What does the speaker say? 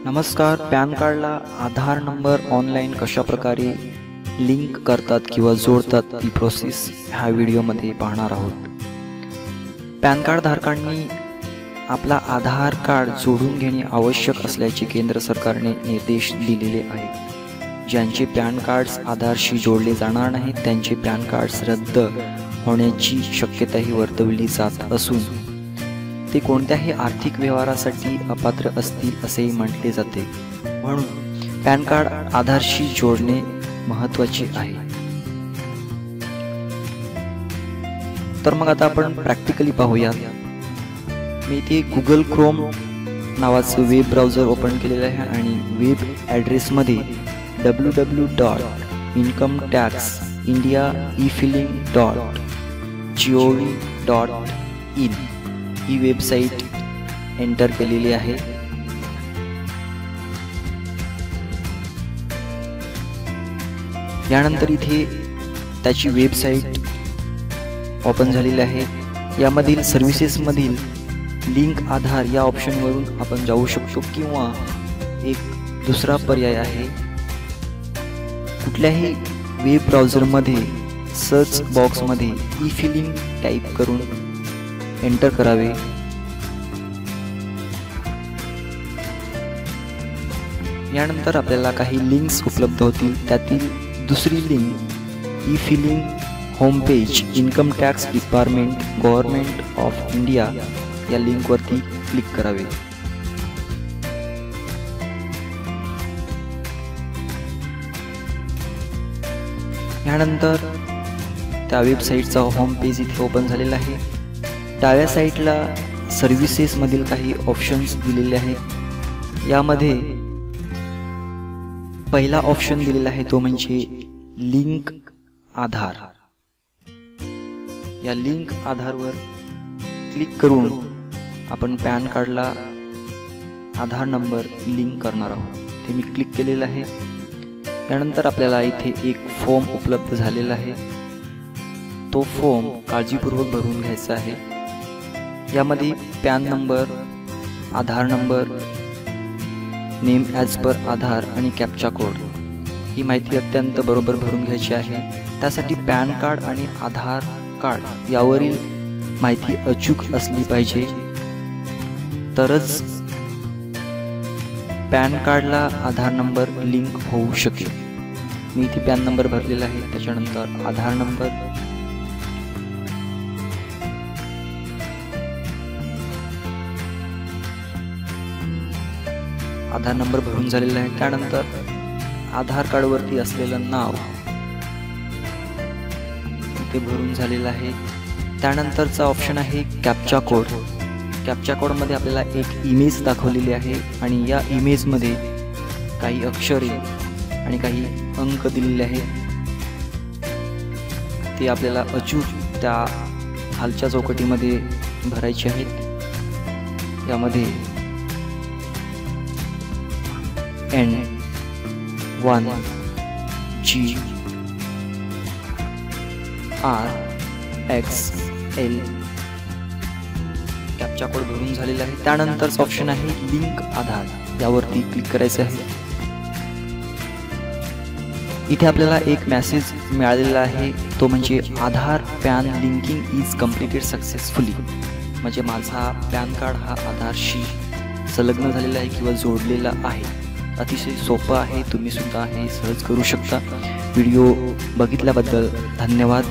नमस्कार. पॅन कार्डला आधार number online कशा प्रकारे लिंक करतात किंवा जोडतात ती प्रोसेस ह्या व्हिडिओमध्ये पाहणार आहोत. पॅन कार्ड धारकांनी आपला आधार कार्ड जोडून घेणे आवश्यक असल्याचे केंद्र सरकारने निर्देश दिलेले आहेत. ज्यांचे पॅन कार्ड्स आधारशी जोडले जाणार नाहीत त्यांचे पॅन कार्ड्स रद्द होण्याची शक्यताही वर्तवली जात असून ते कोणत्याही आर्थिक व्यवहारासाठी अपात्र असतील असेही म्हटले जाते. म्हणून पॅन कार्ड आधारशी जोडणे महत्त्वाचे आहे. तर मग आता आपण प्रॅक्टिकली पाहूया. मी इथे गुगल क्रोम नावाचं वेब ब्राउझर ओपन केलेलं आहे आणि वेब ॲड्रेसमध्ये www.incometaxindiaefiling.gov.in ही वेबसाईट एंटर केलेली आहे. यानंतर इथे त्याची वेबसाईट ओपन झालेली आहे. यामधील सर्व्हिसेसमधील लिंक आधार या ऑप्शनवरून आपण जाऊ शकतो किंवा एक दुसरा पर्याय आहे. कुठल्याही वेब ब्राउझरमध्ये सर्च बॉक्समध्ये ई फिलिंग टाईप करून एंटर करावे. यानंतर आपल्याला काही लिंक्स उपलब्ध होतील. त्यातील दुसरी link E feeling home page income tax department government of India या लिंकवरती क्लिक करावे. यानंतर त्या वेबसाईटचा होम पेज इथे ओपन झालेला आहे. डाव्या साईडला सर्व्हिसेसमधील काही ऑप्शन्स दिलेले आहेत. यामध्ये पहिला ऑप्शन दिलेला आहे तो म्हणजे लिंक आधार. या लिंक आधारवर क्लिक करून आपण पॅन कार्डला आधार नंबर लिंक करणार आहोत. ते मी क्लिक केलेलं आहे. यानंतर आपल्याला इथे एक फॉर्म उपलब्ध झालेला आहे. तो फॉर्म काळजीपूर्वक भरून घ्यायचा आहे. यामध्ये पॅन नंबर, आधार नंबर, नेम ॲज पर आधार आणि कॅप्चा कोड ही माहिती अत्यंत बरोबर भरून घ्यायची आहे. त्यासाठी पॅन कार्ड आणि आधार कार्ड यावरील माहिती अचूक असली पाहिजे, तरच पॅन कार्डला आधार नंबर लिंक होऊ शकेल. मी इथे पॅन नंबर भरलेला आहे. त्याच्यानंतर आधार नंबर, आधार नंबर भरून झालेला आहे. त्यानंतर आधार कार्डवरती असलेलं नाव इथे भरून झालेलं आहे. त्यानंतरचा ऑप्शन आहे कॅप्चा कोड. कॅप्चा कोडमध्ये आपल्याला एक इमेज दाखवलेली आहे आणि या इमेजमध्ये काही अक्षरे आणि काही अंक दिलेले आहेत. ते आपल्याला अचूक त्या खालच्या चौकटीमध्ये भरायचे आहेत. यामध्ये N1GRXL कॅप्चा कोड भरून झालेला आहे. त्यानंतरचा ऑप्शन आहे लिंक आधार. यावरती क्लिक करायचे आहे. इथे आपल्याला एक मेसेज मिळालेला आहे. तो म्हणजे Aadhaar PAN linking is completed successfully. म्हणजे माझा पॅन कार्ड हा आधारशी संलग्न झालेला आहे किंवा जोडलेला आहे. अतिशय सोपं आहे. तुम्ही सुद्धा हे सहज करू शकता. व्हिडिओ बघितल्याबद्दल धन्यवाद.